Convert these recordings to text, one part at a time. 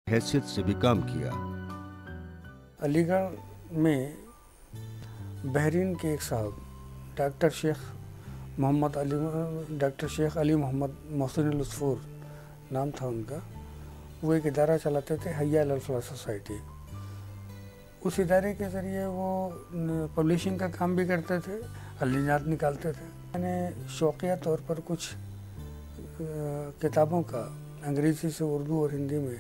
हैसियत से भी काम किया। अलीगढ़ में बहरीन के एक साहब डॉक्टर शेख अली मोहम्मद मोहसिन उस्फूर नाम था उनका, वो एक इदारा चलाते थे, हय्या अल फलाह सोसाइटी। उस इदारे के ज़रिए वो पब्लिशिंग का काम भी करते थे, अलीजात निकालते थे। मैंने शौकिया तौर पर कुछ किताबों का अंग्रेज़ी से उर्दू और हिंदी में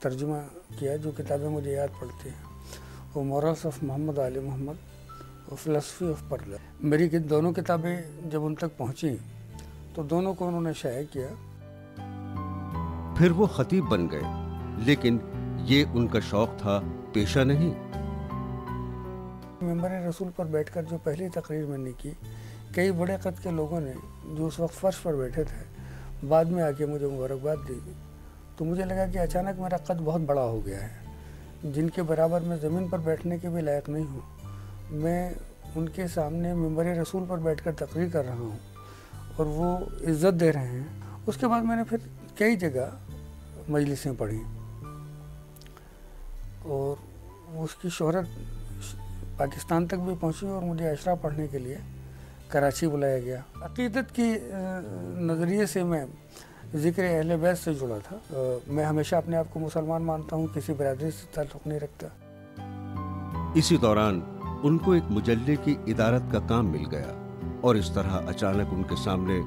तर्जुमा किया, जो किताबें मुझे याद पड़ती हैं। वो मॉरल्स ऑफ मोहम्मद आली मोहम्मद और फिलॉसफी ऑफ पर्ला। मेरी दोनों किताबें जब उन तक पहुंची तो दोनों को उन्होंने शाये किया। फिर वो खतीब बन गए, लेकिन ये उनका शौक था, पेशा नहीं। मिंबर रसूल पर बैठकर जो पहली तकरीर मैंने की, कई बड़े कद के लोगों ने जो उस वक्त फर्श पर बैठे थे बाद में आके मुझे मुबारकबाद दी, तो मुझे लगा कि अचानक मेरा कद बहुत बड़ा हो गया है। जिनके बराबर मैं ज़मीन पर बैठने के भी लायक नहीं हूँ, मैं उनके सामने मिंबर रसूल पर बैठकर तकरीर कर रहा हूँ और वो इज़्ज़त दे रहे हैं। उसके बाद मैंने फिर कई जगह मजलिसें पढ़ी और उसकी शोहरत पाकिस्तान तक भी पहुँची और मुझे अशरा पढ़ने के लिए कराची बुलाया गया। अक़ीदत की नज़रिए से मैं ज़िक्र अहले बैत से जुड़ा था। मैं हमेशा अपने आप को मुसलमान मानता हूँ, किसी बिरादरी से ताल्लुक़ नहीं रखता। इसी दौरान उनको एक मुजल्ले की इदारत का काम मिल गया और इस तरह अचानक उनके सामने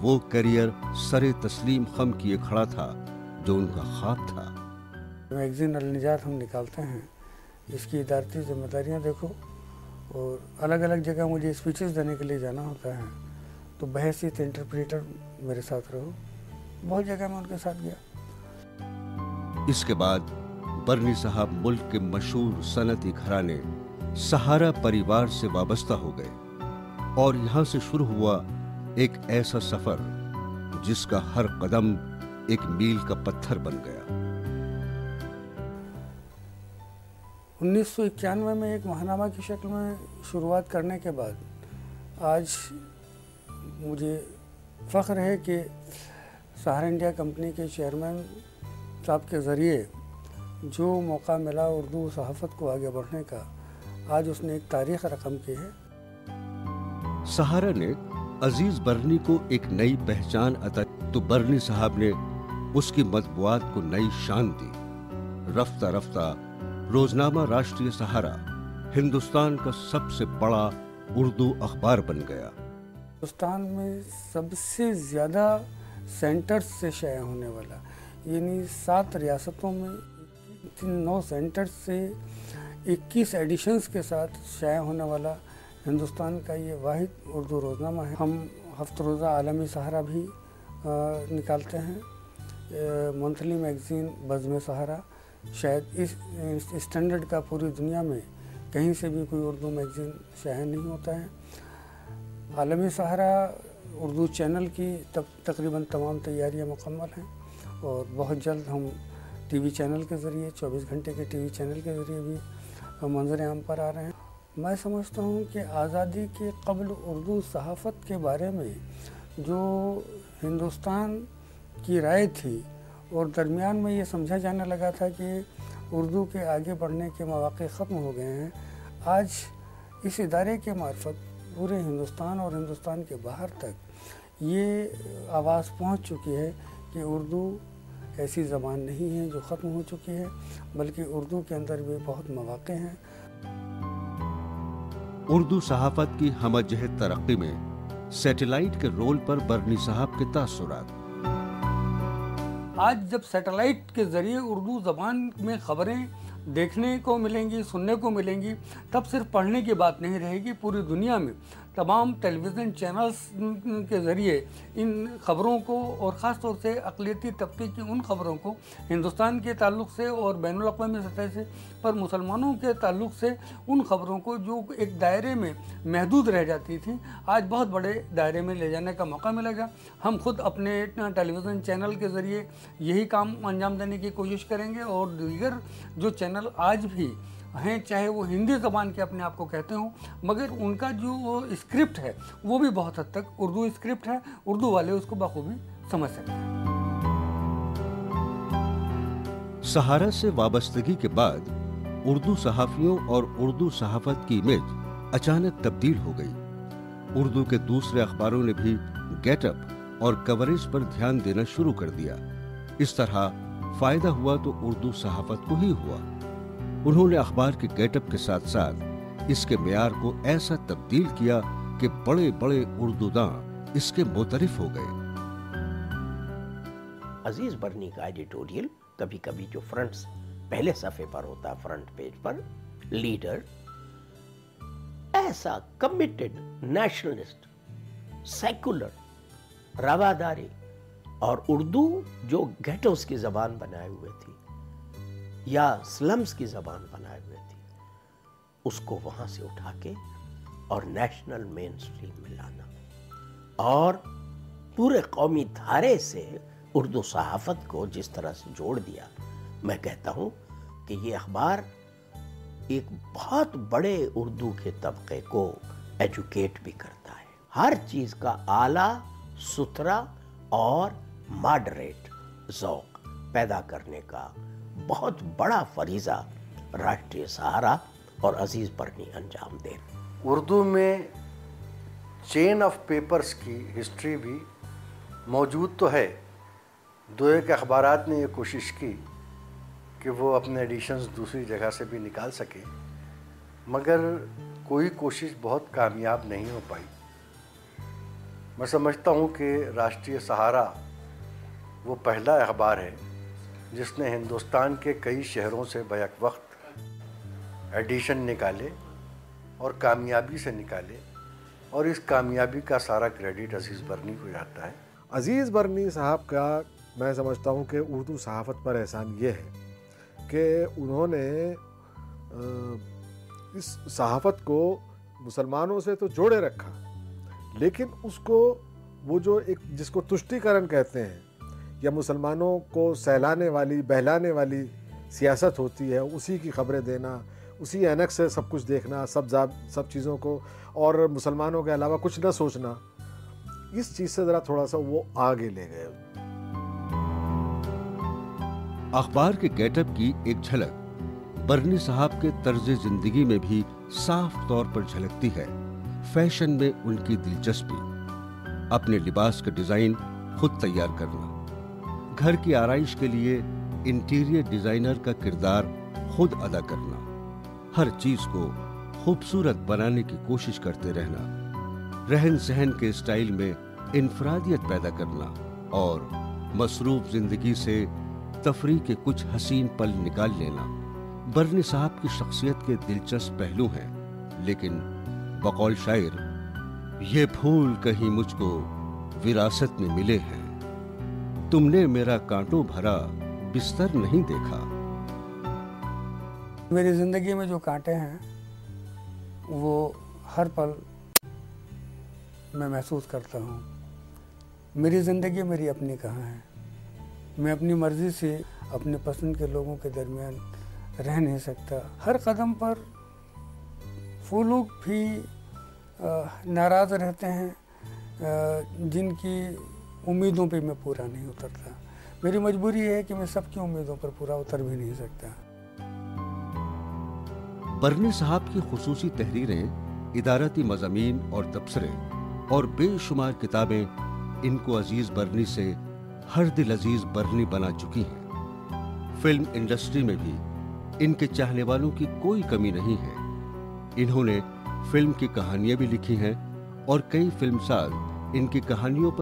वो करियर सरे तस्लीम खम किए खड़ा था जो उनका ख्वाब था। मैगज़ीन अल-निजात हम निकालते हैं, इसकी इदारती जिम्मेदारियाँ देखो, और अलग अलग जगह मुझे स्पीचेस देने के लिए जाना होता है, तो बहसीत इंटरप्रेटर मेरे साथ रहो। बहुत जगह मैं उनके साथ गया। इसके बाद बरनी साहब मुल्क के मशहूर सनती घराने सहारा परिवार से वाबस्ता हो गए और यहाँ से शुरू हुआ एक ऐसा सफर जिसका हर कदम एक मील का पत्थर बन गया। 1991 में एक महानामा की शक्ल में शुरुआत करने के बाद आज मुझे फ़ख्र है कि सहारा इंडिया कंपनी के चेयरमैन साहब के ज़रिए जो मौका मिला उर्दू सहाफ़त को आगे बढ़ने का, आज उसने एक तारीख़ रकम की है। सहारा ने अजीज़ बरनी को एक नई पहचान अता, तो बरनी साहब ने उसकी मतबूआत को नई शान दी। रफ्ता रफ्ता रोजनामा राष्ट्रीय सहारा हिंदुस्तान का सबसे बड़ा उर्दू अखबार बन गया। हिंदुस्तान में सबसे ज़्यादा सेंटर्स से शाया होने वाला, यानी 7 रियासतों में 9 सेंटर्स से 21 एडिशंस के साथ शाया होने वाला हिंदुस्तान का ये वाहिद उर्दू रोज़नामा है। हम हफ्ता रोज़ा आलमी सहारा भी निकालते हैं, मंथली मैगज़ीन बज़्म सहारा। शायद इस स्टैंडर्ड का पूरी दुनिया में कहीं से भी कोई उर्दू मैगज़ीन शाया नहीं होता है। आलमी सहारा उर्दू चैनल की तकरीबन तमाम तैयारियां मुकम्मल हैं और बहुत जल्द हम टीवी चैनल के ज़रिए 24 घंटे के टीवी चैनल के ज़रिए भी मंजर आम पर आ रहे हैं। मैं समझता हूँ कि आज़ादी के क़ब्ल उर्दू सहाफ़त के बारे में जो हिंदुस्तान की राय थी और दरमियान में ये समझा जाने लगा था कि उर्दू के आगे बढ़ने के मौक़े ख़त्म हो गए हैं, आज इस इदारे के मार्फत पूरे हिंदुस्तान और हिंदुस्तान के बाहर तक ये आवाज़ पहुंच चुकी है कि उर्दू ऐसी ज़बान नहीं है जो ख़त्म हो चुकी है, बल्कि उर्दू के अंदर भी बहुत मौक़े हैं। उर्दू सहाफ़त की हमजहत तरक्की में सैटेलाइट के रोल पर बरनी साहब के तासुरात। आज जब सैटेलाइट के ज़रिए उर्दू ज़बान में ख़बरें देखने को मिलेंगी, सुनने को मिलेंगी, तब सिर्फ पढ़ने की बात नहीं रहेगी। पूरी दुनिया में तमाम टेलीविज़न चैनल्स के ज़रिए इन ख़बरों को और ख़ास तौर से अक़लियती तबके की उन ख़बरों को हिंदुस्तान के ताल्लुक़ से और बैनुल अक़वामी सतह से पर मुसलमानों के ताल्लुक़ से उन ख़बरों को जो एक दायरे में महदूद रह जाती थी, आज बहुत बड़े दायरे में ले जाने का मौका मिलेगा। हम खुद अपने टेलीविज़न चैनल के ज़रिए यही काम अंजाम देने की कोशिश करेंगे और दीगर जो चैनल आज भी हैं, चाहे वो हिंदी ज़बान के अपने आप को कहते हों, मगर उनका जो स्क्रिप्ट है वो भी बहुत हद तक उर्दू स्क्रिप्ट है, उर्दू वाले उसको बखूबी समझ सकते हैं। सहारा से वाबस्तगी के बाद उर्दू सहाफियों और उर्दू सहाफत की इमेज अचानक तब्दील हो गई। उर्दू के दूसरे अखबारों ने भी गेटअप और कवरेज पर ध्यान देना शुरू कर दिया। इस तरह फायदा हुआ तो उर्दू सहाफत को ही हुआ। उन्होंने अखबार के गेटअप के साथ साथ इसके मेयार को ऐसा तब्दील किया कि बड़े बड़े उर्दूदां इसके मोतरिफ हो गए। अजीज बरनी का एडिटोरियल कभी कभी जो फ्रंट पहले सफे पर होता, फ्रंट पेज पर, लीडर ऐसा कमिटेड नेशनलिस्ट, सेकुलर, रवादारी और उर्दू जो गेटोस की जबान बनाए हुए थी या स्लम्स की जबान बनाए हुए थी, उसको वहां से उठा के और नेशनल मेन स्ट्रीम में लाना और पूरे कौमी धारे से उर्दू सहाफत को जिस तरह से जोड़ दिया, मैं कहता हूं कि ये अखबार एक बहुत बड़े उर्दू के तबके को एजुकेट भी करता है। हर चीज का आला, सुथरा और मॉडरेट ज़ौक पैदा करने का बहुत बड़ा फरीजा राष्ट्रीय सहारा और अजीज बरनी अंजाम दे। उर्दू में चेन ऑफ पेपर्स की हिस्ट्री भी मौजूद तो है। दो एक अखबारात ने ये कोशिश की कि वो अपने एडिशंस दूसरी जगह से भी निकाल सके, मगर कोई कोशिश बहुत कामयाब नहीं हो पाई। मैं समझता हूँ कि राष्ट्रीय सहारा वो पहला अखबार है जिसने हिंदुस्तान के कई शहरों से बैक वक्त एडिशन निकाले और कामयाबी से निकाले, और इस कामयाबी का सारा क्रेडिट अजीज़ बरनी को जाता है। अजीज़ बरनी साहब का मैं समझता हूँ कि उर्दू सहाफ़त पर एहसान ये है कि उन्होंने इस सहाफ़त को मुसलमानों से तो जोड़े रखा, लेकिन उसको वो जो एक जिसको तुष्टीकरण कहते हैं या मुसलमानों को सहलाने वाली बहलाने वाली सियासत होती है, उसी की खबरें देना, उसी ऐनक से सब कुछ देखना, सब चीज़ों को, और मुसलमानों के अलावा कुछ ना सोचना, इस चीज़ से ज़रा थोड़ा सा वो आगे ले गए। अखबार के गेटअप की एक झलक बरनी साहब के तर्ज जिंदगी में भी साफ तौर पर झलकती है। फैशन में उनकी दिलचस्पी, अपने लिबास का डिजाइन खुद तैयार करना, घर की आराइश के लिए इंटीरियर डिजाइनर का किरदार खुद अदा करना, हर चीज को खूबसूरत बनाने की कोशिश करते रहना, रहन सहन के स्टाइल में इनफरादियत पैदा करना और मसरूफ जिंदगी से तफरीह के कुछ हसीन पल निकाल लेना बरनी साहब की शख्सियत के दिलचस्प पहलू हैं। लेकिन बकौल शायर, ये फूल कहीं मुझको विरासत में मिले हैं, तुमने मेरा कांटों भरा बिस्तर नहीं देखा। मेरी ज़िंदगी में जो कांटे हैं वो हर पल मैं महसूस करता हूँ। मेरी ज़िंदगी मेरी अपनी कहाँ है। मैं अपनी मर्ज़ी से अपने पसंद के लोगों के दरमियान रह नहीं सकता। हर कदम पर वो लोग भी नाराज़ रहते हैं जिनकी उम्मीदों पे मैं पूरा नहीं उतरता। मेरी मजबूरी है कि मैं सबकी उम्मीदों पर पूरा उतर भी नहीं सकता। बरनी साहब की खुसूसी तहरीरें, इदारती मज़ामीन और तबसरे और बेशुमार किताबें इनको अजीज बरनी से हर दिल अजीज बरनी बना चुकी हैं। फिल्म इंडस्ट्री में भी इनके चाहने वालों की कोई कमी नहीं है। इन्होंने फिल्म की कहानियां भी लिखी हैं और कई फिल्मसाज इनकी कहानियों पर